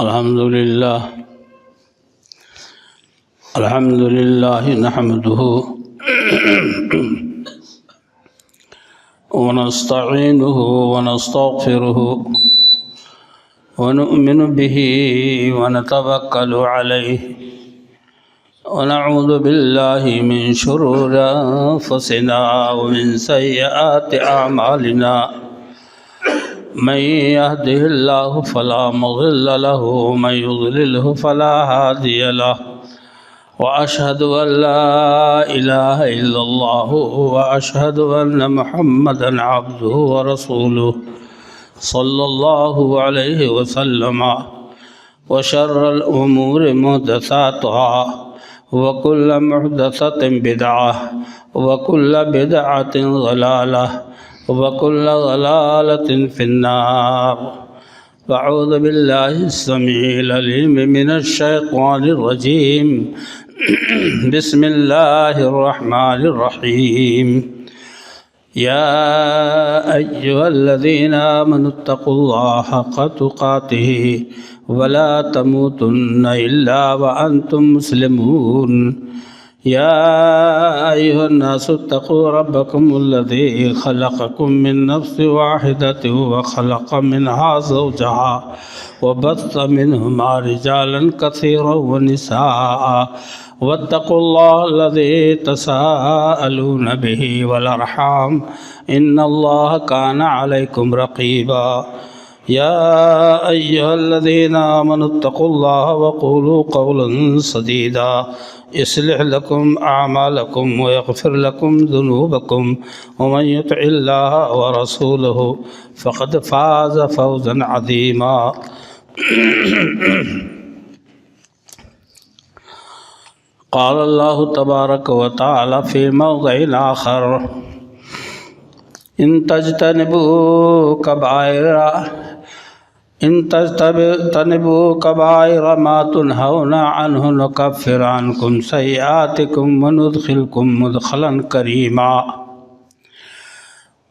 الحمد لله نحمده ونستعينه ونستغفره ونؤمن به ونتوكل عليه ونعوذ بالله من شرور أنفسنا ومن سيئات أعمالنا من يهده الله فلا مضل له ومن يضلله فلا هادي له وأشهد أن لا إله إلا الله وأشهد أن محمدا عبده ورسوله صلى الله عليه وسلم وشر الأمور محدثاتها وكل محدثة بدعة وكل بدعة ضلالة وكل ضلالة في النار. أعوذ بالله السميع العليم من الشيطان الرجيم. بسم الله الرحمن الرحيم. يا أيها الذين آمنوا اتقوا الله حق تقاته ولا تموتن إلا وأنتم مسلمون. يا أيها الناس اتقوا ربكم الذي خلقكم من نفس واحدة وخلق منها زوجها وبث منهما رجالا كثيرا ونساء واتقوا الله الذي تساءلون به والأرحام إن الله كان عليكم رقيبا. يا أيها الذين آمنوا اتقوا الله وقولوا قولا سديدا يصلح لكم أعمالكم ويغفر لكم ذنوبكم ومن يطع الله ورسوله فقد فاز فوزا عظيما. قال الله تبارك وتعالى في موضع آخر إن تجتنبوا كبائر ما تنهون عنه نكفر عنكم سيئاتكم وندخلكم مدخلا كريما.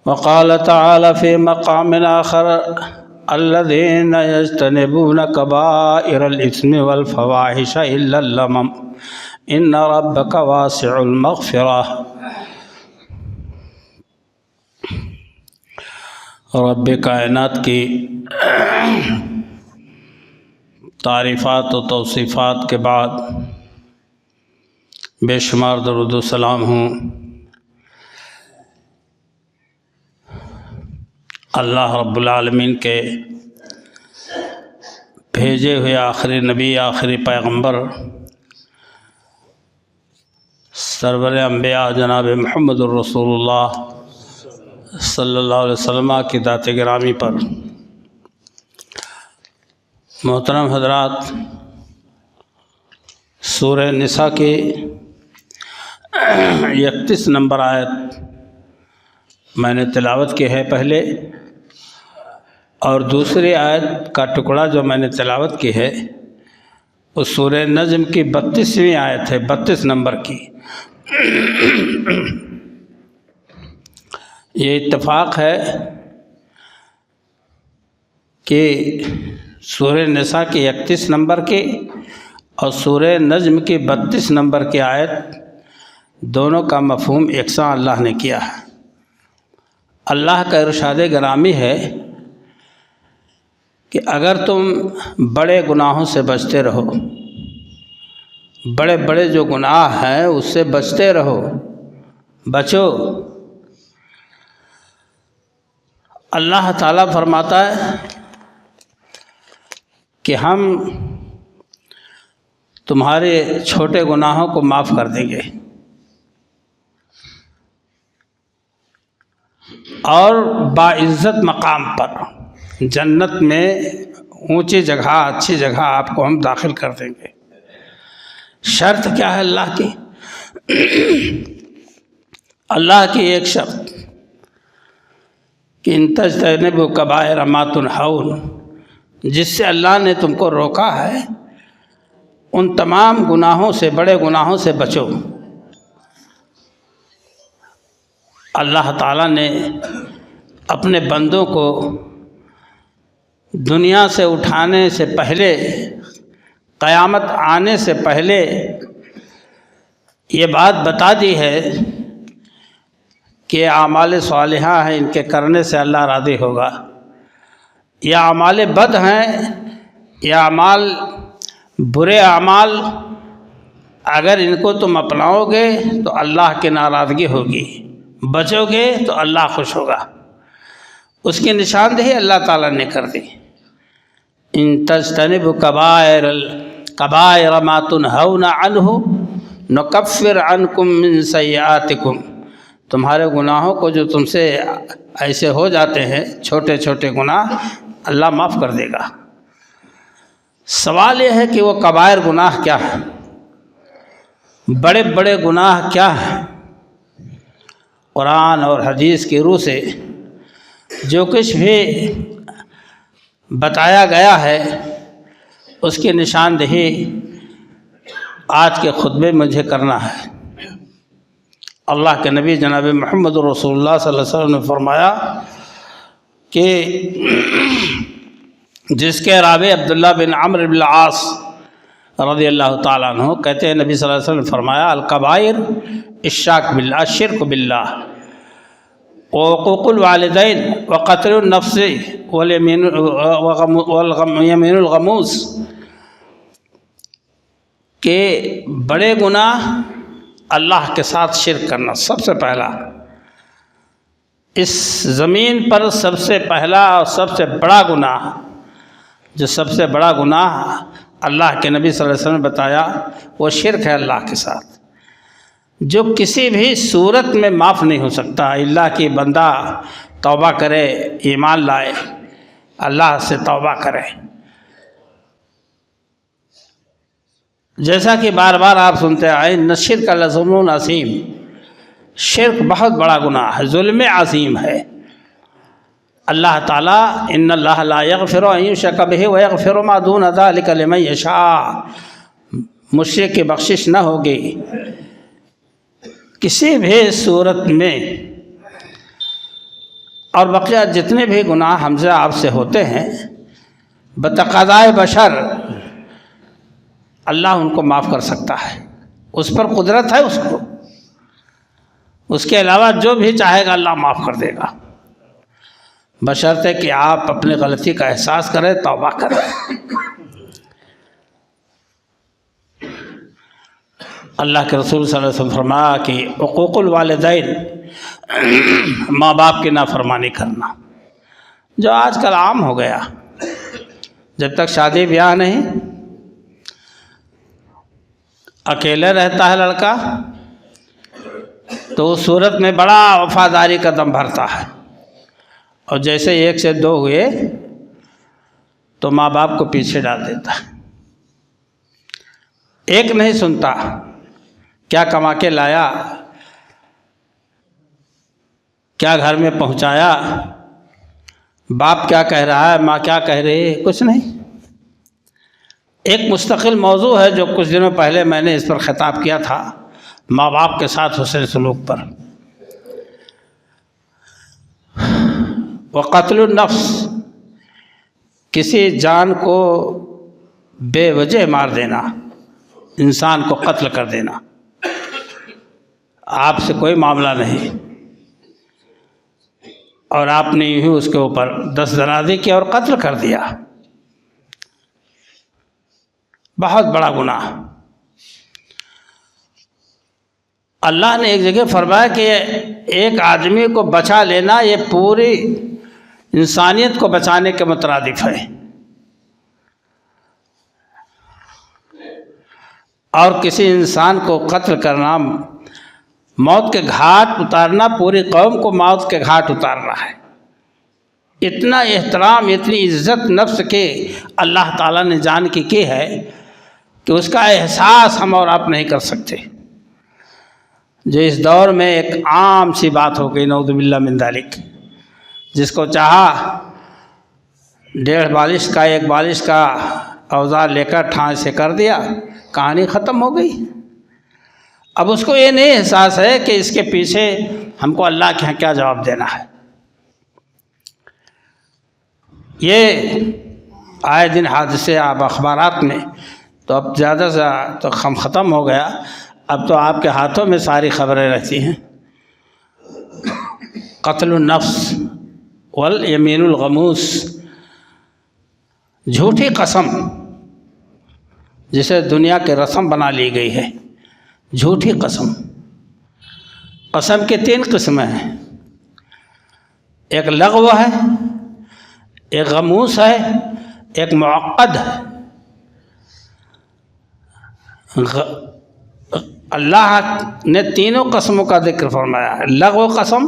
وقال تعالى في مقام آخر الذين يجتنبون كبائر الإثم والفواحش إلا اللمم إن ربك واسع المغفرة. رب کائنات کی تعریفات و توصیفات کے بعد بے شمار درود و سلام ہوں اللہ رب العالمین کے بھیجے ہوئے آخری نبی آخری پیغمبر سرور انبیاء جناب محمد الرسول اللہ صلی اللہ علیہ وسلم کی ذات گرامی پر. محترم حضرات، سورہ نساء کی 31 نمبر آیت میں نے تلاوت کی ہے پہلے، اور دوسری آیت کا ٹکڑا جو میں نے تلاوت کی ہے اس سورہ نجم کی 32ویں آیت ہے، 32 نمبر کی. یہ اتفاق ہے کہ سورہ نساء کی 31 نمبر کی اور سورہ نجم کی 32 نمبر کی آیت دونوں کا مفہوم یکساں اللہ نے کیا ہے. اللہ کا ارشاد گرامی ہے کہ اگر تم بڑے گناہوں سے بچتے رہو، بڑے بڑے جو گناہ ہیں اس سے بچتے رہو، بچو. اللہ تعالیٰ فرماتا ہے کہ ہم تمہارے چھوٹے گناہوں کو معاف کر دیں گے اور باعزت مقام پر جنت میں اونچی جگہ، اچھی جگہ آپ کو ہم داخل کر دیں گے. شرط کیا ہے اللہ کی؟ اللہ کی ایک شرط کہ ان تجتنبوا کبائر ما تنہون، جس سے اللہ نے تم کو روکا ہے ان تمام گناہوں سے، بڑے گناہوں سے بچو. اللہ تعالیٰ نے اپنے بندوں کو دنیا سے اٹھانے سے پہلے قیامت آنے سے پہلے یہ بات بتا دی ہے کہ اعمال صالحہ ہیں، ان کے کرنے سے اللہ راضی ہوگا، یا اعمال بد ہیں، یا اعمال برے اعمال اگر ان کو تم اپناؤ گے تو اللہ کی ناراضگی ہوگی، بچو گے تو اللہ خوش ہوگا۔ اس کی نشاندہی اللہ تعالیٰ نے کر دی، ان تجتنبوا کبائر ما تنہون عنہ نکفر عنکم من سیئاتکم، تمہارے گناہوں کو جو تم سے ایسے ہو جاتے ہیں چھوٹے چھوٹے گناہ، اللہ معاف کر دے گا۔ سوال یہ ہے کہ وہ کبائر گناہ کیا ہیں، بڑے بڑے گناہ کیا ہیں؟ قرآن اور حدیث کی روح سے جو کچھ بھی بتایا گیا ہے اس کی نشاندہی آج کے خطبے میں مجھے کرنا ہے۔ اللہ کے نبی جناب محمد رسول اللہ صلی اللہ علیہ وسلم نے فرمایا کہ جس کے راوی عبداللہ بن عمرو بن العاص رضی اللہ تعالیٰ عنہ کہتے ہیں، نبی صلی اللہ علیہ وسلم نے فرمایا الکبائر الشرک باللہ، شرک باللہ، وعقوق الوالدین، وقتل النفس، والیمین الغموس، کہ بڑے گناہ اللہ کے ساتھ شرک کرنا سب سے پہلا، اس زمین پر سب سے پہلا اور سب سے بڑا گناہ، جو سب سے بڑا گناہ اللہ کے نبی صلی اللہ علیہ وسلم نے بتایا وہ شرک ہے اللہ کے ساتھ، جو کسی بھی صورت میں معاف نہیں ہو سکتا اللہ کی بندہ توبہ کرے، ایمان لائے، اللہ سے توبہ کرے۔ جیسا کہ بار بار آپ سنتے آئے، ان الشرک لظلم عظیم، شرک بہت بڑا گناہ ہے، ظلم عظیم ہے۔ اللہ تعالیٰ ان اللہ لا یغفر ان یشرک بہ ویغفر ما دون ذلک لمن یشاء، مشرک کی بخشش نہ ہوگی کسی بھی صورت میں، اور بقیہ جتنے بھی گناہ ہم سے آپ سے ہوتے ہیں بتقاضائے بشر اللہ ان کو معاف کر سکتا ہے، اس پر قدرت ہے اس کو، اس کے علاوہ جو بھی چاہے گا اللہ معاف کر دے گا، بشرطے کہ آپ اپنی غلطی کا احساس کریں، توبہ کریں۔ اللہ کے رسول صلی اللہ علیہ وسلم فرمایا کہ حقوق الوالدین، ماں باپ کی نافرمانی کرنا، جو آج کل عام ہو گیا، جب تک شادی بیاہ نہیں، اکیلے رہتا ہے لڑکا تو اس صورت میں بڑا وفاداری کا دم بھرتا ہے، اور جیسے ایک سے دو ہوئے تو ماں باپ کو پیچھے ڈال دیتا ہے، ایک نہیں سنتا، کیا کما کے لایا، کیا گھر میں پہنچایا، باپ کیا کہہ رہا ہے، ماں کیا کہہ رہی ہے، کچھ نہیں۔ ایک مستقل موضوع ہے جو کچھ دنوں پہلے میں نے اس پر خطاب کیا تھا، ماں باپ کے ساتھ حسن سلوک پر۔ وقتل النفس، کسی جان کو بے وجہ مار دینا، انسان کو قتل کر دینا، آپ سے کوئی معاملہ نہیں، اور آپ نے یوں ہی اس کے اوپر دست درازی کی اور قتل کر دیا، بہت بڑا گناہ۔ اللہ نے ایک جگہ فرمایا کہ ایک آدمی کو بچا لینا یہ پوری انسانیت کو بچانے کے مترادف ہے، اور کسی انسان کو قتل کرنا، موت کے گھاٹ اتارنا، پوری قوم کو موت کے گھاٹ اتارنا ہے۔ اتنا احترام، اتنی عزت نفس کے اللہ تعالیٰ نے جان کی ہے کہ اس کا احساس ہم اور آپ نہیں کر سکتے، جو اس دور میں ایک عام سی بات ہو گئی، نعوذ باللہ من ذالک۔ جس کو چاہا 1.5 بالش کا 1 بالش کا اوزار لے کر ٹھانس سے کر دیا، کہانی ختم ہو گئی۔ اب اس کو یہ نہیں احساس ہے کہ اس کے پیچھے ہم کو اللہ کے ہاں کیا جواب دینا ہے۔ یہ آئے دن حادثے آپ اخبارات میں تو اب زیادہ سے تو ختم ہو گیا، اب تو آپ کے ہاتھوں میں ساری خبریں رہتی ہیں۔ قتل النفس والیمین الغموس، جھوٹی قسم جسے دنیا کے رسم بنا لی گئی ہے، جھوٹی قسم۔ قسم کی 3 قسمیں ہیں، ایک لغو ہے، ایک غموس ہے، ایک معقد ہے۔ اللہ نے تینوں قسموں کا ذکر فرمایا ہے۔ لغو قسم،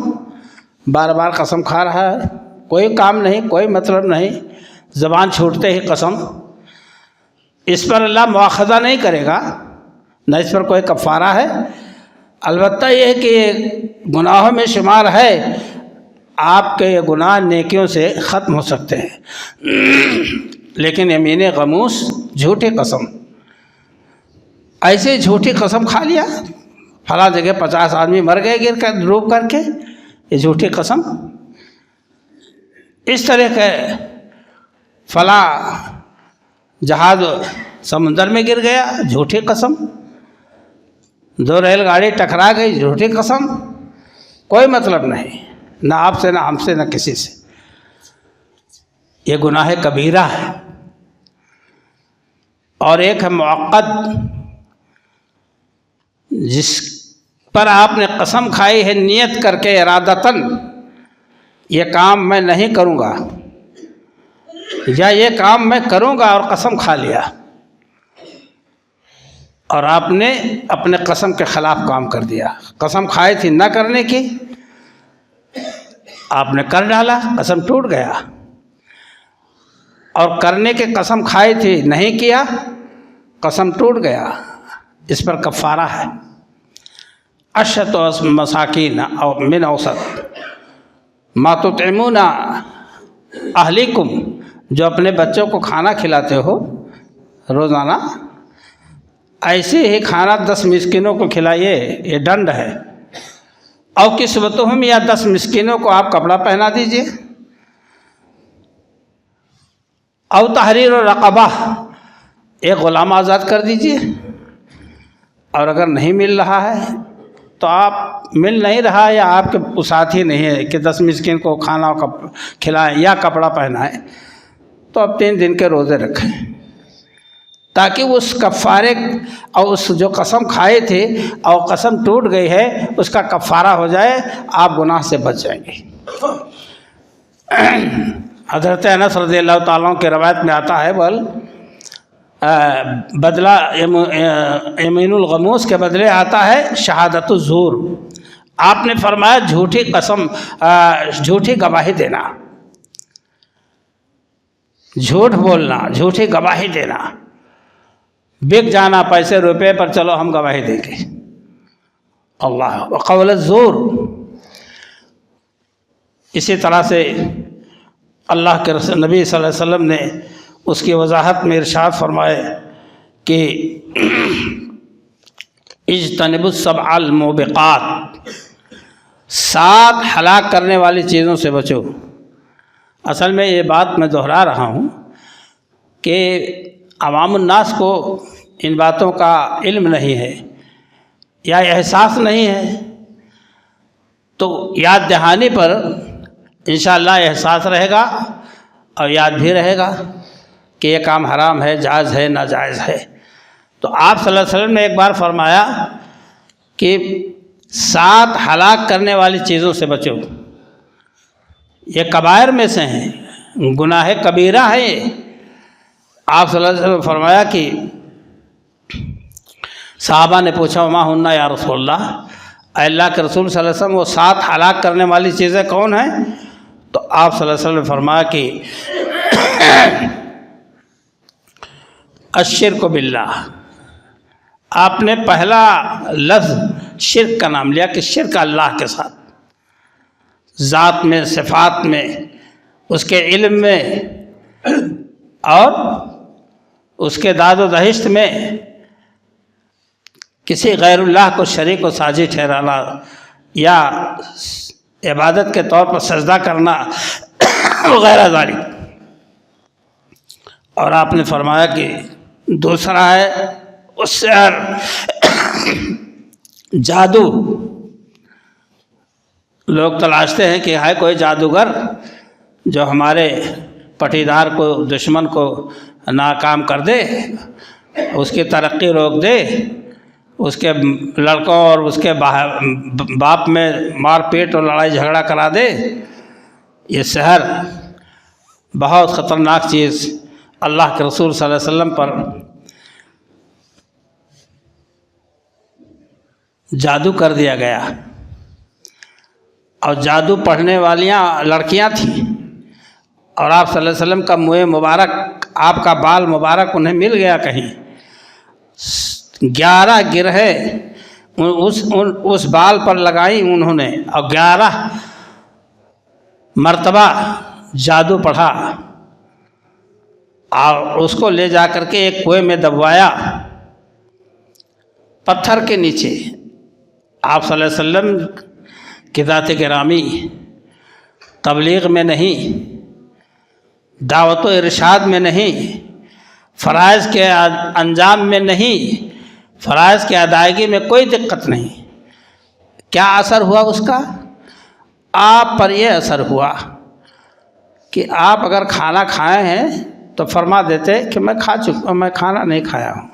بار بار قسم کھا رہا ہے، کوئی کام نہیں، کوئی مطلب نہیں، زبان چھوٹتے ہی قسم۔ اس پر اللہ مواخذہ نہیں کرے گا، نہ اس پر کوئی کفارہ ہے، البتہ یہ ہے کہ یہ گناہوں میں شمار ہے، آپ کے یہ گناہ نیکیوں سے ختم ہو سکتے ہیں۔ لیکن یمین غموس، جھوٹی قسم، ایسے جھوٹی قسم کھا لیا، فلاں جگہ 50 آدمی مر گئے گر کر ڈوب کر کے، یہ جھوٹی قسم۔ اس طرح کے فلاں جہاز سمندر میں گر گیا، جھوٹی قسم۔ 2 ریل گاڑی ٹکرا گئی، جھوٹی قسم۔ کوئی مطلب نہیں، نہ آپ سے، نہ ہم سے، نہ کسی سے۔ یہ گناہ کبیرہ ہے۔ اور ایک ہے معقد، جس پر آپ نے قسم کھائی ہے نیت کر کے ارادتاً، یہ کام میں نہیں کروں گا، یا یہ کام میں کروں گا، اور قسم کھا لیا، اور آپ نے اپنے قسم کے خلاف کام کر دیا۔ قسم کھائی تھی نہ کرنے کی، آپ نے کر ڈالا، قسم ٹوٹ گیا۔ اور کرنے کی قسم کھائی تھی، نہیں کیا، قسم ٹوٹ گیا۔ اس پر کفارہ ہے، 10 مساکین او من اوسط ما تطعمون اہلیکم، جو اپنے بچوں کو کھانا کھلاتے ہو روزانہ، ایسے ہی کھانا 10 مسکینوں کو کھلائیے، یہ ڈنڈ ہے۔ او کسوتہم، یا 10 مسکینوں کو آپ کپڑا پہنا دیجئے۔ او تحریر رقبہ، ایک غلام آزاد کر دیجئے۔ اور اگر نہیں مل رہا ہے تو آپ مل نہیں رہا، یا آپ کے ساتھ ہی نہیں ہے کہ 10 مسکین کو کھانا کھلائیں یا کپڑا پہنائیں، تو اب 3 دن کے روزے رکھیں، تاکہ اس کفارے اور اس جو قسم کھائے تھے اور قسم ٹوٹ گئی ہے اس کا کفارہ ہو جائے، آپ گناہ سے بچ جائیں گے۔ حضرت انس رضی اللہ تعالیٰ عنہ کے روایت میں آتا ہے، بدلہ یمین الغموس کے بدلے آتا ہے شہادت الزور۔ آپ نے فرمایا جھوٹی قسم، جھوٹی گواہی دینا، جھوٹ بولنا، جھوٹی گواہی دینا، بک جانا پیسے روپے پر، چلو ہم گواہی دیں گے، اللہ وقول الزور۔ اسی طرح سے اللہ کے رسول نبی صلی اللہ علیہ وسلم نے اس کی وضاحت میں ارشاد فرمائے کہ اجتنبوا السبع الموبقات، 7 ہلاک کرنے والی چیزوں سے بچو۔ اصل میں یہ بات میں دہرا رہا ہوں کہ عوام الناس کو ان باتوں کا علم نہیں ہے یا احساس نہیں ہے، تو یاد دہانی پر انشاءاللہ احساس رہے گا اور یاد بھی رہے گا کہ یہ کام حرام ہے، جائز ہے، ناجائز ہے۔ تو آپ صلی اللہ علیہ وسلم نے ایک بار فرمایا کہ 7 ہلاک کرنے والی چیزوں سے بچو، یہ کبائر میں سے ہیں، گناہ کبیرہ ہے یہ۔ آپ صلی اللہ علیہ وسلم نے فرمایا کہ صحابہ نے پوچھا وما ہن یا رسول اللہ، اے اللہ کے رسول صلی اللہ علیہ وسلم وہ 7 ہلاک کرنے والی چیزیں کون ہیں؟ تو آپ صلی اللہ علیہ وسلم نے فرمایا کہ الشرک باللہ، آپ نے پہلا لفظ شرک کا نام لیا کہ شرک اللہ کے ساتھ، ذات میں، صفات میں، اس کے علم میں اور اس کے داد و دہشت میں کسی غیر اللہ کو شریک و ساجی ٹھہرانا یا عبادت کے طور پر سجدہ کرنا وغیرہ ذالک۔ اور آپ نے فرمایا کہ دوسرا ہے السحر، جادو۔ لوگ تلاشتے ہیں کہ ہے کوئی جادوگر جو ہمارے پٹیدار کو، دشمن کو ناکام کر دے، اس کی ترقی روک دے، اس کے لڑکوں اور اس کے باپ میں مار پیٹ اور لڑائی جھگڑا کرا دے۔ یہ سحر بہت خطرناک چیز اللہ کے رسول صلی اللہ علیہ وسلم پر جادو کر دیا گیا، اور جادو پڑھنے والیاں لڑکیاں تھیں، اور آپ صلی اللہ علیہ وسلم کا منہ مبارک، آپ کا بال مبارک انہیں مل گیا کہیں۔ 11 گرہیں اس بال پر لگائی انہوں نے، اور 11 مرتبہ جادو پڑھا، اور اس کو لے جا کر کے ایک کنویں میں دبوایا پتھر کے نیچے۔ آپ صلی اللہ علیہ وسلم کی ذات گرامی تبلیغ میں نہیں، دعوت و ارشاد میں نہیں، فرائض کے انجام میں نہیں، فرائض کی ادائیگی میں کوئی دقت نہیں۔ کیا اثر ہوا اس کا؟ آپ پر یہ اثر ہوا کہ آپ اگر کھانا کھائے ہیں تو فرما دیتے کہ میں میں کھانا نہیں کھایا ہوں،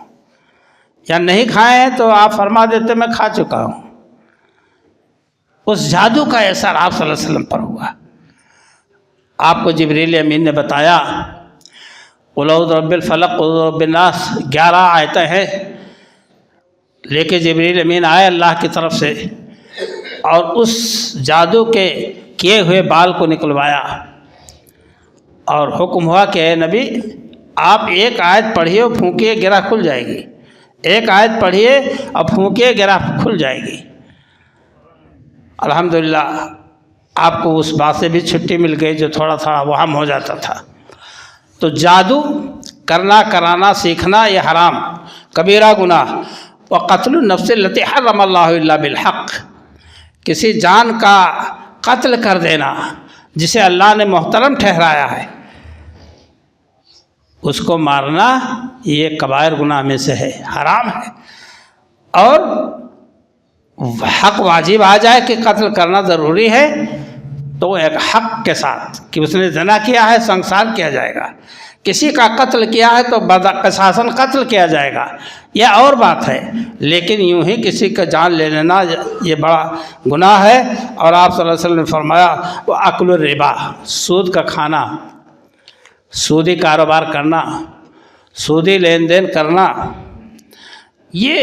یا نہیں کھائے ہیں تو آپ فرما دیتے میں کھا چکا ہوں۔ اس جادو کا اثر آپ صلی اللہ علیہ وسلم پر ہوا۔ آپ کو جبریل امین نے بتایا، قل اعوذ برب الفلق قل اعوذ برب الناس، 11 آیتیں ہیں، لے کے جبریل امین آئے اللہ کی طرف سے، اور اس جادو کے کیے ہوئے بال کو نکلوایا، اور حکم ہوا کہ اے نبی آپ ایک آیت پڑھیے اور پھونکیے، گرہ کھل جائے گی۔ ایک آیت پڑھیے اور پھونکیے، گرہ کھل جائے گی۔ الحمدللہ آپ کو اس بات سے بھی چھٹی مل گئی جو تھوڑا تھوڑا وہم ہو جاتا تھا۔ تو جادو کرنا، کرانا، سیکھنا یہ حرام، کبیرہ گناہ۔ وقتل النفس التي حرم اللہ الا بالحق، کسی جان کا قتل کر دینا جسے اللہ نے محترم ٹھہرایا ہے، اس کو مارنا یہ کبائر گناہ میں سے ہے، حرام ہے۔ اور حق واجب آ جائے کہ قتل کرنا ضروری ہے تو ایک حق کے ساتھ کہ اس نے زنا کیا ہے سنسار کیا جائے گا، کسی کا قتل کیا ہے تو قصاصاً قتل کیا جائے گا، یہ اور بات ہے۔ لیکن یوں ہی کسی کا جان لے لینا یہ بڑا گناہ ہے۔ اور آپ صلی اللہ علیہ وسلم نے فرمایا وہ اکل الربا، سود کا کھانا، سودی کاروبار کرنا، سودی لین دین کرنا، یہ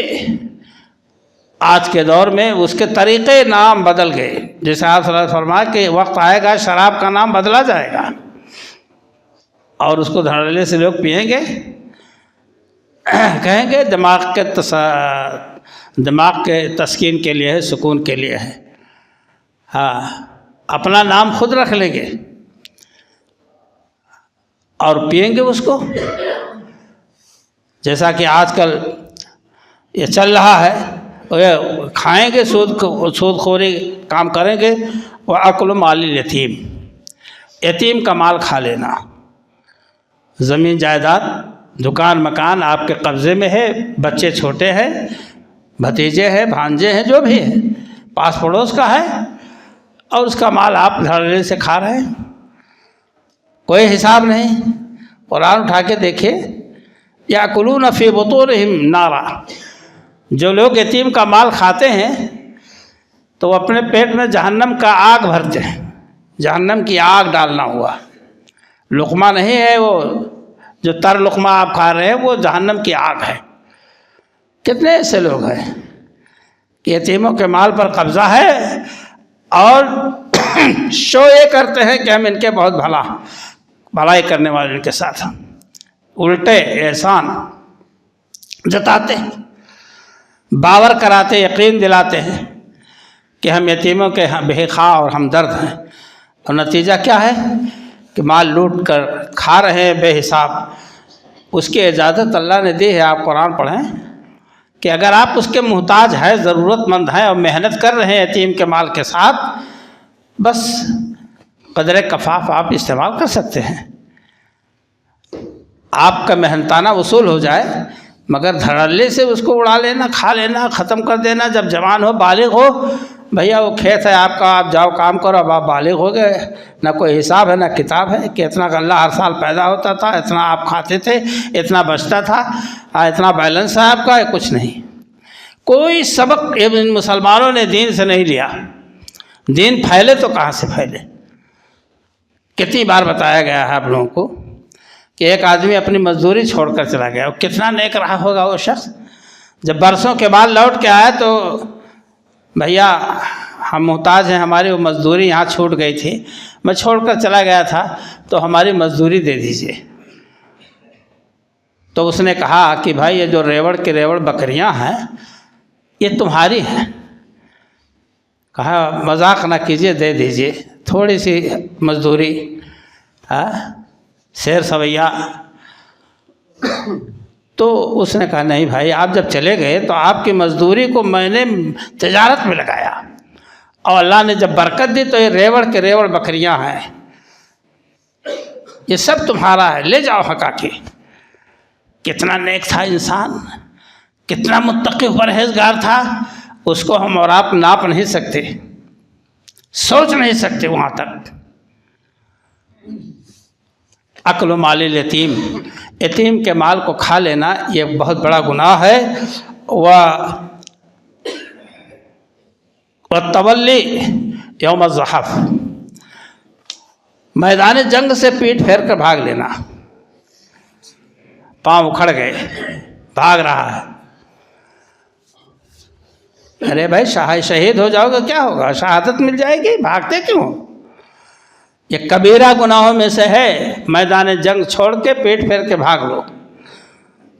آج کے دور میں اس کے طریقے نام بدل گئے۔ جیسے آپ صلی اللہ علیہ وسلم فرمایا کہ وقت آئے گا شراب کا نام بدلا جائے گا، اور اس کو دھڑلے سے لوگ پئیں گے، کہیں گے دماغ کے تسکین کے لیے ہے، سکون کے لیے ہے، ہاں اپنا نام خود رکھ لیں گے اور پئیں گے اس کو، جیسا کہ آج کل یہ چل رہا ہے۔ کھائیں گے سود خوری کام کریں گے، وَأَكْلُ مَالِ الْيَتِيمِ، یتیم کا مال کھا لینا۔ زمین جائیداد، دکان مکان آپ کے قبضے میں ہے، بچے چھوٹے ہیں، بھتیجے ہیں، بھانجے ہیں، جو بھی ہے، پاس پڑوس کا ہے، اور اس کا مال آپ دھڑلے سے کھا رہے ہیں، کوئی حساب نہیں۔ قرآن اٹھا کے دیکھیے، یَأْكُلُونَ فِي بُطُونِهِمْ نَارًا، جو لوگ یتیم کا مال کھاتے ہیں تو وہ اپنے پیٹ میں جہنم کا آگ بھرتے ہیں، جہنم کی آگ ڈالنا ہوا، لقمہ نہیں ہے وہ جو تر لقمہ آپ کھا رہے ہیں، وہ جہنم کی آگ ہے۔ کتنے ایسے لوگ ہیں کہ یتیموں کے مال پر قبضہ ہے اور شو یہ کرتے ہیں کہ ہم ان کے بہت بھلائی کرنے والے ان کے ساتھ ہیں، الٹے احسان جتاتے ہیں، باور کراتے، یقین دلاتے ہیں کہ ہم یتیموں کے بے خواہ اور ہمدرد ہیں، اور نتیجہ کیا ہے کہ مال لوٹ کر کھا رہے ہیں بے حساب۔ اس کی اجازت اللہ نے دی ہے، آپ قرآن پڑھیں کہ اگر آپ اس کے محتاج ہیں، ضرورت مند ہیں اور محنت کر رہے ہیں یتیم کے مال کے ساتھ، بس قدر کفاف آپ استعمال کر سکتے ہیں۔ آپ کا محنتانہ وصول ہو جائے، مگر دھڑلے سے اس کو اڑا لینا، کھا لینا، ختم کر دینا. جب جوان ہو، بالغ ہو، بھیا وہ کھیت ہے آپ کا، آپ جاؤ کام کرو. اب آپ بالغ ہو گئے، نہ کوئی حساب ہے نہ کتاب ہے کہ اتنا غلہ ہر سال پیدا ہوتا تھا، اتنا آپ کھاتے تھے، اتنا بچتا تھا، اتنا بیلنس ہے آپ کا. کچھ نہیں. کوئی سبق ان مسلمانوں نے دین سے نہیں لیا. دین پھیلے تو کہاں سے پھیلے؟ کتنی بار بتایا گیا ہے آپ لوگوں کو کہ ایک آدمی اپنی مزدوری چھوڑ کر چلا گیا، اور کتنا نیک رہا ہوگا وہ شخص. جب برسوں کے بعد لوٹ کے آیا تو بھیا ہم محتاج ہیں، ہماری وہ مزدوری یہاں چھوٹ گئی تھی، میں چھوڑ کر چلا گیا تھا، تو ہماری مزدوری دے دیجیے. تو اس نے کہا کہ بھائی یہ جو ریوڑ کے ریوڑ بکریاں ہیں یہ تمہاری ہیں. کہا مذاق نہ کیجیے، دے دیجیے تھوڑی سی مزدوری، شیر سویہ. تو اس نے کہا نہیں بھائی، آپ جب چلے گئے تو آپ کی مزدوری کو میں نے تجارت میں لگایا، اور اللہ نے جب برکت دی تو یہ ریوڑ کے ریوڑ بکریاں ہیں، یہ سب تمہارا ہے، لے جاؤ حقا کے. کتنا نیک تھا انسان، کتنا متقی پرہیزگار تھا، اس کو ہم اور آپ ناپ نہیں سکتے، سوچ نہیں سکتے وہاں تک. اکل مال الیتیم، یتیم کے مال کو کھا لینا یہ بہت بڑا گناہ ہے. والتولی یوم الزحف، میدان جنگ سے پیٹ پھیر کر بھاگ لینا. پاؤں اکھڑ گئے، بھاگ رہا ہے. ارے بھائی شہید ہو جاؤ گے کیا ہوگا، شہادت مل جائے گی، بھاگتے کیوں؟ یہ کبیرہ گناہوں میں سے ہے. میدان جنگ چھوڑ کے پیٹ پھیر کے بھاگ لو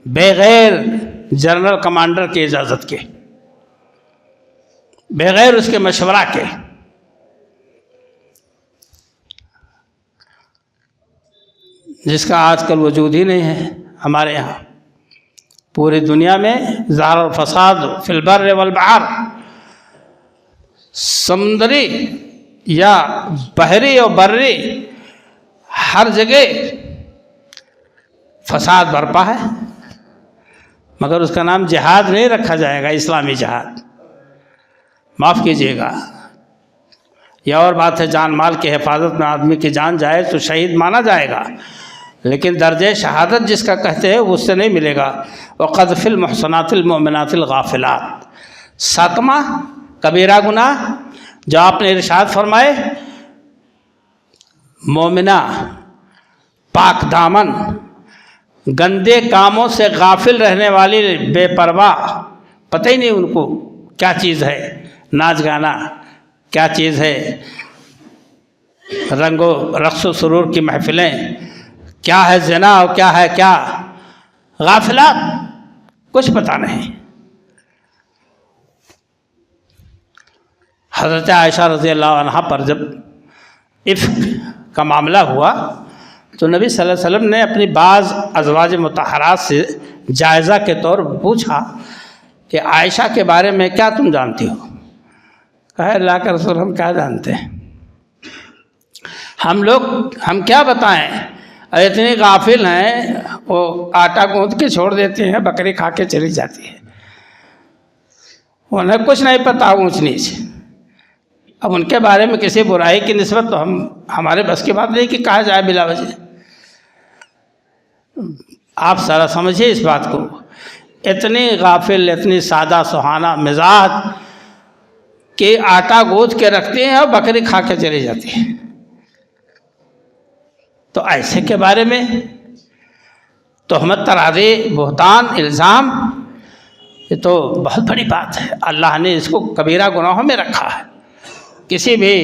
بغیر جنرل کمانڈر کی اجازت کے، بغیر اس کے مشورہ کے. جس کا آج کل وجود ہی نہیں ہے ہمارے یہاں. پوری دنیا میں ظاہر الفساد فی البر والبحر، سمندری یا بحری اور بری ہر جگہ فساد برپا ہے، مگر اس کا نام جہاد نہیں رکھا جائے گا، اسلامی جہاد. معاف کیجیے گا. یہ اور بات ہے، جان مال کی حفاظت میں آدمی کی جان جائے تو شہید مانا جائے گا، لیکن درجہ شہادت جس کا کہتے ہیں اس سے نہیں ملے گا. وقذف المحصنات المؤمنات الغافلات، 7واں کبیرہ گناہ جو آپ نے ارشاد فرمائے، مومنہ پاک دامن، گندے کاموں سے غافل رہنے والی، بے پرواہ، پتہ ہی نہیں ان کو کیا چیز ہے ناچ گانا، کیا چیز ہے رنگ و رقص و سرور کی محفلیں، کیا ہے زنا اور کیا ہے کیا، غافلات، کچھ پتہ نہیں. حضرت عائشہ رضی اللہ عنہ پر جب افک کا معاملہ ہوا تو نبی صلی اللہ علیہ وسلم نے اپنی بعض ازواج مطہرات سے جائزہ کے طور پر پوچھا کہ عائشہ کے بارے میں کیا تم جانتی ہو؟ کہا اللہ کے رسول ہم کیا جانتے ہیں، ہم کیا بتائیں، اتنی غافل ہیں وہ آٹا گوندھ کے چھوڑ دیتے ہیں، بکری کھا کے چلی جاتی ہے، انہیں کچھ نہیں پتہ اونچ نیچ. اب ان کے بارے میں کسی برائی کی نسبت تو ہمارے بس کی بات نہیں کہ کہا جائے بلا وجہ. آپ ذرا سمجھیے اس بات کو، اتنی غافل، اتنی سادہ سہانا مزاج کہ آٹا گوندھ کے رکھتے ہیں اور بکری کھا کے چلی جاتی ہے. تو ایسے کے بارے میں تہمت، ترازی، بہتان، الزام، یہ تو بہت بڑی بات ہے. اللہ نے اس کو کبیرہ گناہوں میں رکھا ہے. کسی بھی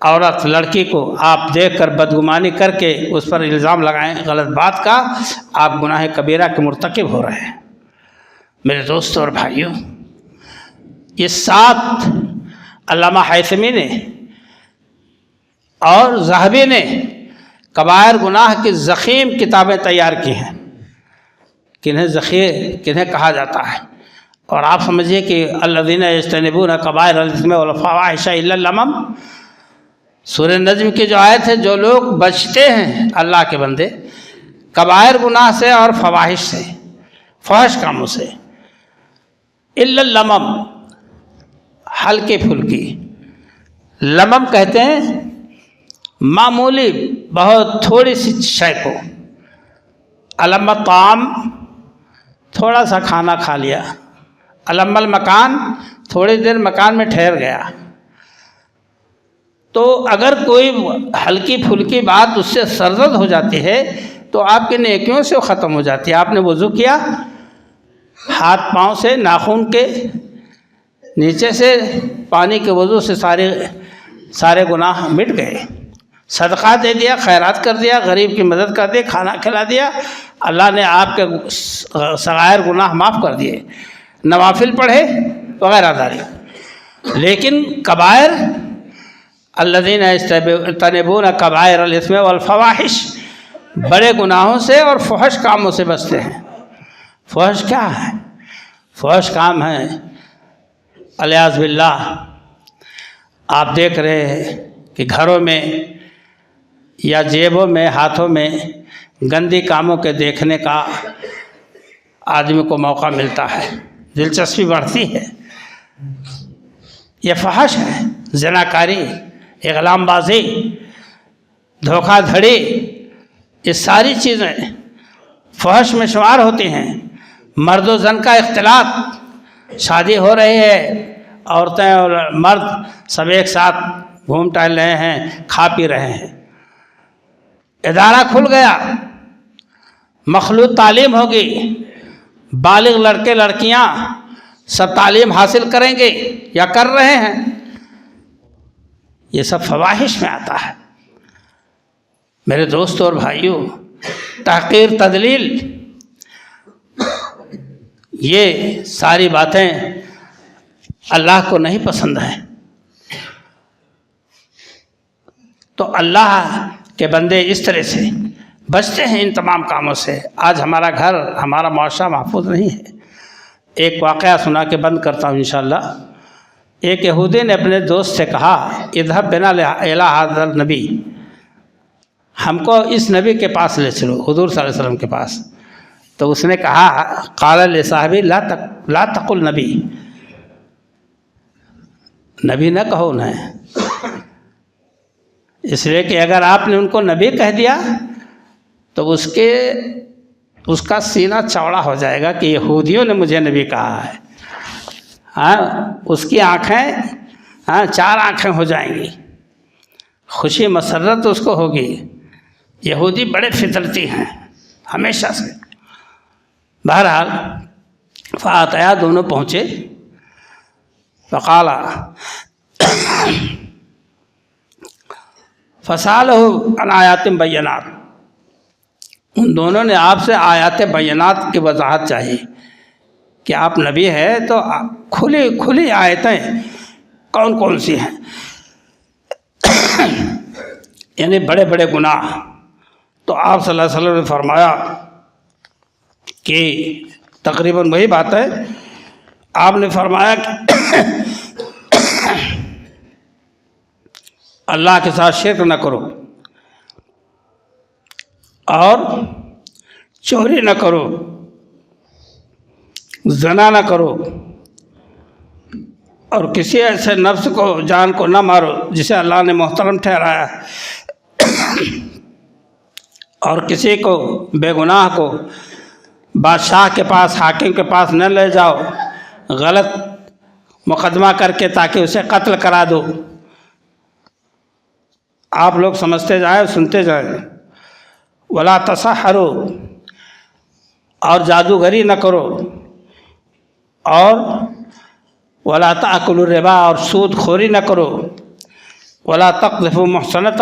عورت، لڑکی کو آپ دیکھ کر بدگمانی کر کے اس پر الزام لگائیں غلط بات کا، آپ گناہ کبیرہ کے مرتکب ہو رہے ہیں. میرے دوستوں اور بھائیوں، یہ 7 علامہ حیثمی نے اور ذہبی نے کبائر گناہ کی ضخیم کتابیں تیار کی ہیں. کنہیں کہا جاتا ہے، اور آپ سمجھیے کہ الذین یجتنبون کبائر الاثم والفواحش الا اللمم، سورہ نجم کی جو آیت ہے، جو لوگ بچتے ہیں اللہ کے بندے کبائر گناہ سے اور فواحش سے، فحش کاموں سے، الا اللمم، ہلکی پھلکی۔ لمم کہتے ہیں معمولی بہت تھوڑی سی شے کو، علم الطعام تھوڑا سا کھانا کھا لیا، علم المکان تھوڑی دیر مکان میں ٹھہر گیا۔ تو اگر کوئی ہلکی پھلکی بات اس سے سرزد ہو جاتی ہے تو آپ کی نیکیوں سے ختم ہو جاتی ہے۔ آپ نے وضو کیا، ہاتھ پاؤں سے ناخن کے نیچے سے پانی کے وضو سے سارے گناہ مٹ گئے۔ صدقہ دے دیا، خیرات کر دیا، غریب کی مدد کر دی، کھانا کھلا دیا، اللہ نے آپ کے صغائر گناہ معاف کر دیے، نوافل پڑھے وغیرہ داری۔ لیکن کبائر، الذین یجتنبون کبائر الاثم والفواحش، بڑے گناہوں سے اور فحش کاموں سے بچتے ہیں۔ فحش کیا ہے؟ فحش کام ہے الیاذ باللہ، آپ دیکھ رہے ہیں کہ گھروں میں یا جیبوں میں، ہاتھوں میں گندی کاموں کے دیکھنے کا آدمی کو موقع ملتا ہے، دلچسپی بڑھتی ہے۔ یہ فحش ہے، زناکاری، اغلام بازی، دھوکہ دھڑی، یہ ساری چیزیں فحش میں شمار ہوتی ہیں۔ مرد و زن کا اختلاط، شادی ہو رہی ہے، عورتیں اور مرد سب ایک ساتھ گھوم ٹہل رہے ہیں، کھا پی رہے ہیں۔ ادارہ کھل گیا، مخلوط تعلیم ہوگی، بالغ لڑکے لڑکیاں سب تعلیم حاصل کریں گے یا کر رہے ہیں۔ یہ سب فواحش میں آتا ہے۔ میرے دوستوں اور بھائیوں، تحقیر، تدلیل، یہ ساری باتیں اللہ کو نہیں پسند ہیں۔ تو اللہ کے بندے اس طرح سے بچتے ہیں ان تمام کاموں سے۔ آج ہمارا گھر، ہمارا معاشرہ محفوظ نہیں ہے۔ ایک واقعہ سنا کے بند کرتا ہوں انشاءاللہ۔ ایک یہودی نے اپنے دوست سے کہا، اذهب بنا الی ھذا النبی، ہم کو اس نبی کے پاس لے چلو، حضور صلی اللہ علیہ وسلم کے پاس۔ تو اس نے کہا، قال لصاحبی لا تقل نبی، نبی نہ کہو انہیں، اس لیے کہ اگر آپ نے ان کو نبی کہہ دیا تو اس کا سینہ چوڑا ہو جائے گا کہ یہودیوں نے مجھے نبی کہا ہے۔ اس کی آنکھیں چار آنکھیں ہو جائیں گی، خوشی مسرت اس کو ہوگی۔ یہودی بڑے فطرتی ہیں ہمیشہ سے۔ بہرحال فاتیا، دونوں پہنچے، فقالا، فسالہ عن آیات بینات، ان دونوں نے آپ سے آیات بینات کی وضاحت چاہی کہ آپ نبی ہیں تو کھلی آیتیں کون کون سی ہیں، یعنی بڑے بڑے گناہ۔ تو آپ صلی اللہ علیہ وسلم نے فرمایا کہ تقریباً وہی بات ہے، آپ نے فرمایا کہ اللہ کے ساتھ شرک نہ کرو، اور چوری نہ کرو، زنا نہ کرو، اور کسی ایسے نفس کو، جان کو نہ مارو جسے اللہ نے محترم ٹھہرایا، اور کسی کو، بے گناہ کو بادشاہ کے پاس، حاکم کے پاس نہ لے جاؤ غلط مقدمہ کر کے تاکہ اسے قتل کرا دو۔ آپ لوگ سمجھتے جائیں، سنتے جائیں۔ ولا تسحروا، اور جادوگری نہ کرو، اور ولا تأکلوا الربا، اور سود خوری نہ کرو، ولا تقذفوا محصنۃ،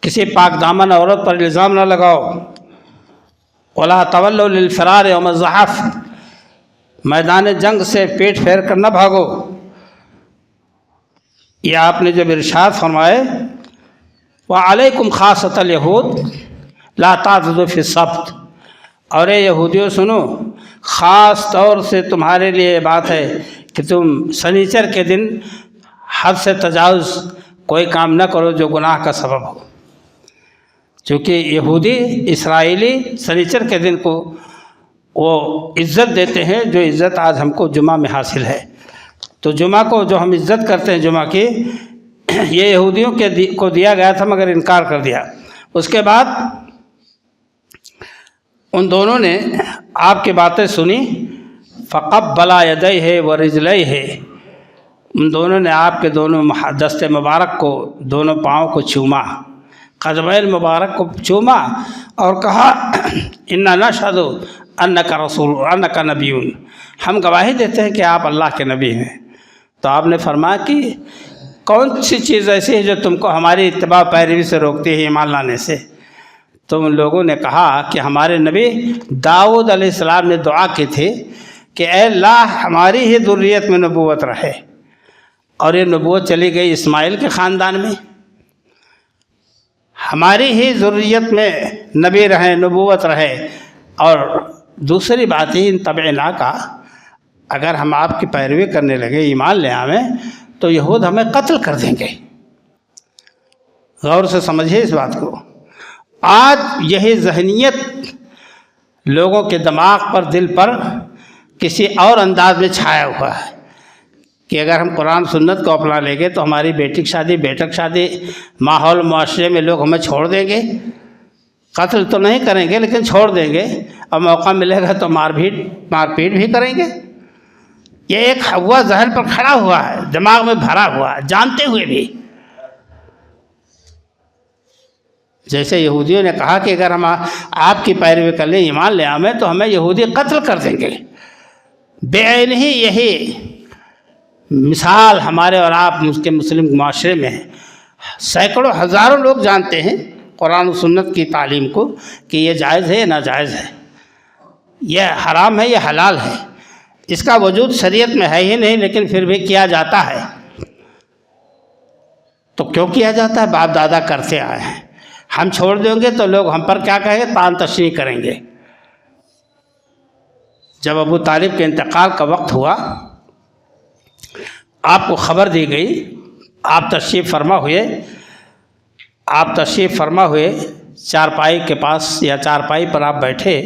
کسی پاک دامن عورت پر الزام نہ لگاؤ، ولا تولوا للفرار یوم الزحف، میدان جنگ سے پیٹ پھیر کر نہ بھاگو۔ یہ آپ نے جب ارشاد فرمائے، وعلیکم خاصۃ الیہود لا تعتدوا فی السبت، اور اے یہودیوں سنو، خاص طور سے تمہارے لیے یہ بات ہے کہ تم سنیچر کے دن حد سے تجاوز کوئی کام نہ کرو جو گناہ کا سبب ہو۔ چونکہ یہودی اسرائیلی سنیچر کے دن کو وہ عزت دیتے ہیں، جو عزت آج ہم کو جمعہ میں حاصل ہے۔ تو جمعہ کو جو ہم عزت کرتے ہیں جمعہ کی، یہ یہودیوں کو دیا گیا تھا مگر انکار کر دیا۔ اس کے بعد ان دونوں نے آپ کی باتیں سنی، فقبلا یدیہ ورجلیہ، ان دونوں نے آپ کے دونوں دست مبارک کو، دونوں پاؤں کو چوما، قدمین مبارک کو چوما اور کہا انا نشہد انک رسول انک نبی، ہم گواہی دیتے ہیں کہ آپ اللہ کے نبی ہیں۔ تو آپ نے فرمایا کہ کون سی چیز ایسی ہے جو تم کو ہماری اتباع پیروی سے روکتی ہے، ایمان لانے سے؟ تو ان لوگوں نے کہا کہ ہمارے نبی داؤد علیہ السلام نے دعا کی تھی کہ اے اللہ ہماری ہی ذریت میں نبوت رہے، اور یہ نبوت چلی گئی اسماعیل کے خاندان میں، ہماری ہی ذریت میں نبی رہے، نبوت رہے۔ اور دوسری بات ہی ان تبعنا کا، اگر ہم آپ کی پیروی کرنے لگے، ایمان لے آئیں تو یہود ہمیں قتل کر دیں گے۔ غور سے سمجھیے اس بات کو۔ آج یہی ذہنیت لوگوں کے دماغ پر، دل پر کسی اور انداز میں چھایا ہوا ہے کہ اگر ہم قرآن سنت کو اپنا لیں گے تو ہماری بیٹی کی شادی، بیٹک شادی، ماحول معاشرے میں لوگ ہمیں چھوڑ دیں گے، قتل تو نہیں کریں گے لیکن چھوڑ دیں گے، اور موقع ملے گا تو مار پیٹ بھی کریں گے۔ یہ ایک ہوا ذہن پر کھڑا ہوا ہے، دماغ میں بھرا ہوا ہے، جانتے ہوئے بھی۔ جیسے یہودیوں نے کہا کہ اگر ہم آپ کی پیروی کر لیں، ایمان لے آئیں تو ہمیں یہودی قتل کر دیں گے۔ بے عین ہی یہی مثال ہمارے اور آپ کے مسلم معاشرے میں ہے۔ سینکڑوں ہزاروں لوگ جانتے ہیں قرآن و سنت کی تعلیم کو کہ یہ جائز ہے یا ناجائز ہے، یہ حرام ہے یا حلال ہے، اس کا وجود شریعت میں ہے ہی نہیں، لیکن پھر بھی کیا جاتا ہے۔ تو کیوں کیا جاتا ہے؟ باپ دادا کرتے آئے ہیں، ہم چھوڑ دیں گے تو لوگ ہم پر کیا کہیں گے؟ طعن تشنیع کریں گے۔ جب ابو طالب کے انتقال کا وقت ہوا، آپ کو خبر دی گئی، آپ تشریف فرما ہوئے چارپائی کے پاس یا چارپائی پر آپ بیٹھے،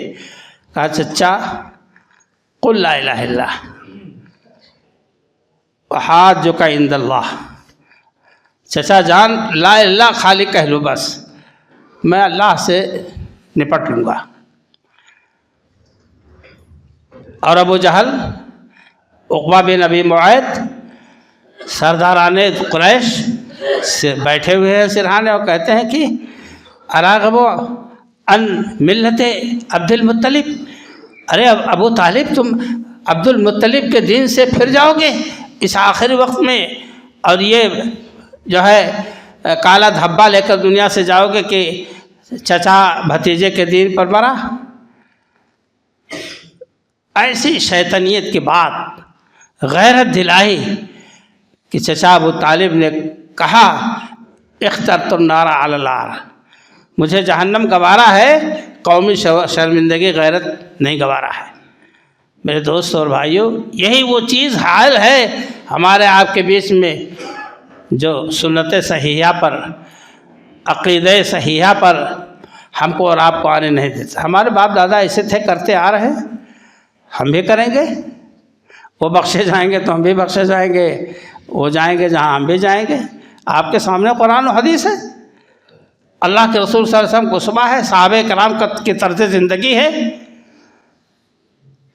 کہا چچا قل لا الہ الا اللہ وحاجک عند اللہ، چچا جان لا الہ الا اللہ خالی کہہ لو، بس میں اللہ سے نپٹ لوں گا۔ اور ابو جہل، عقبہ بن ابی معیط، سرداران قریش سے بیٹھے ہوئے ہیں سرحانے، اور کہتے ہیں کہ اراغب ان ملت عبد المطلب، ارے ابو طالب تم عبد المطلب کے دین سے پھر جاؤ گے اس آخری وقت میں، اور یہ جو ہے کالا دھبا لے کر دنیا سے جاؤ گے کہ چچا بھتیجے کے دین پر مرا؟ ایسی شیطانیت کی بات غیرت دلائی کہ چچا ابو طالب نے کہا اخترت النار علی النار، مجھے جہنم گوارا ہے، قومی شرمندگی غیرت نہیں گوارا ہے۔ میرے دوست اور بھائیوں، یہی وہ چیز حائل ہے ہمارے آپ کے بیچ میں جو سنت صحیحہ پر، عقیدہ صحیحہ پر ہم کو اور آپ کو آنے نہیں دیتا۔ ہمارے باپ دادا ایسے تھے، کرتے آ رہے ہیں، ہم بھی کریں گے۔ وہ بخشے جائیں گے تو ہم بھی بخشے جائیں گے، وہ جائیں گے جہاں ہم بھی جائیں گے۔ آپ کے سامنے قرآن و حدیث ہے، اللہ کے رسول صلی اللہ علیہ وسلم کو صبح ہے، صحابہ کرام کی طرز زندگی ہے۔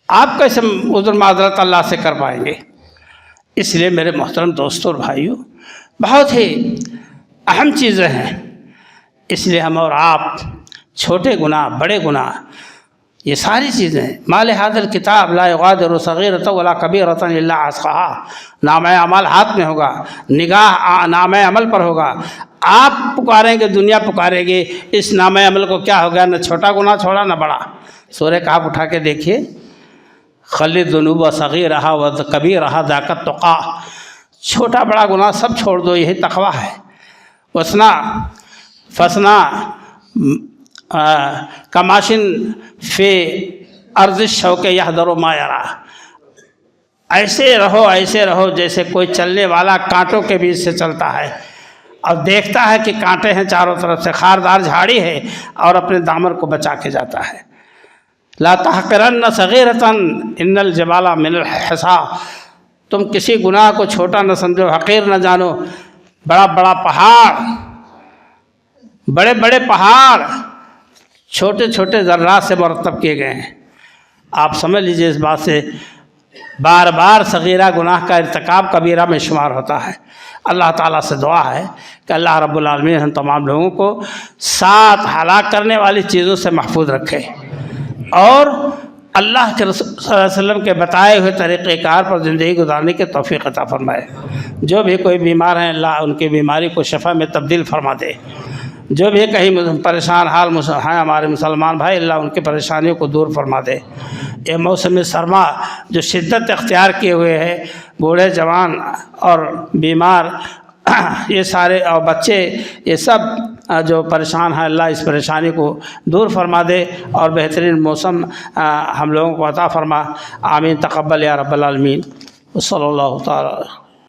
آپ کیسے عذر معذرت اللہ سے کر پائیں گے؟ اس لیے میرے محترم دوستوں اور بھائیوں، بہت ہی اہم چیزیں ہیں۔ اس لیے ہم اور آپ چھوٹے گناہ، بڑے گناہ، یہ ساری چیزیں، مال ھذا الکتاب لا یغادر صغیرۃ ولا کبیرۃ الا احصاها، نامہ اعمال ہاتھ میں ہوگا، نگاہ نامہ عمل پر ہوگا۔ آپ پکاریں گے، دنیا پکارے گی، اس نامہ عمل کو کیا ہو گیا؟ نہ چھوٹا گناہ چھوڑا نہ بڑا۔ سورہ کہف اٹھا کے دیکھیے، خلی الذنوب صغیرھا وکبیرھا ذاک التقیٰ، چھوٹا بڑا گناہ سب چھوڑ دو، یہی تقویٰ ہے۔ فسنا کماشن فی ارض الشوک یحذر ما یرا، ایسے رہو جیسے کوئی چلنے والا کانٹوں کے بیچ سے چلتا ہے اور دیکھتا ہے کہ کانٹے ہیں چاروں طرف سے، خاردار جھاڑی ہے، اور اپنے دامن کو بچا کے جاتا ہے۔ لا تحقرن صغیرۃ ان الجبال من الحصا، تم کسی گناہ کو چھوٹا نہ سمجھو، حقیر نہ جانو۔ بڑا بڑا پہاڑ، بڑے بڑے پہاڑ چھوٹے چھوٹے ذرات سے مرتب کیے گئے ہیں۔ آپ سمجھ لیجئے اس بات سے، بار بار صغیرہ گناہ کا ارتکاب کبیرہ میں شمار ہوتا ہے۔ اللہ تعالیٰ سے دعا ہے کہ اللہ رب العالمین ہم تمام لوگوں کو 7 ہلاک کرنے والی چیزوں سے محفوظ رکھے، اور اللہ کے رسول صلی اللہ علیہ وسلم کے بتائے ہوئے طریقہ کار پر زندگی گزارنے کی توفیق عطا فرمائے۔ جو بھی کوئی بیمار ہیں اللہ ان کی بیماری کو شفا میں تبدیل فرما دے۔ جو بھی کہیں پریشان حال ہیں ہمارے مسلمان بھائی، اللہ ان کی پریشانیوں کو دور فرما دے۔ یہ موسم سرما جو شدت اختیار کیے ہوئے ہے، بوڑھے جوان اور بیمار یہ سارے اور بچے، یہ سب جو پریشان ہیں، اللہ اس پریشانی کو دور فرما دے اور بہترین موسم ہم لوگوں کو عطا فرما۔ آمین، تقبل یا رب العالمین۔ صلی اللہ تعالی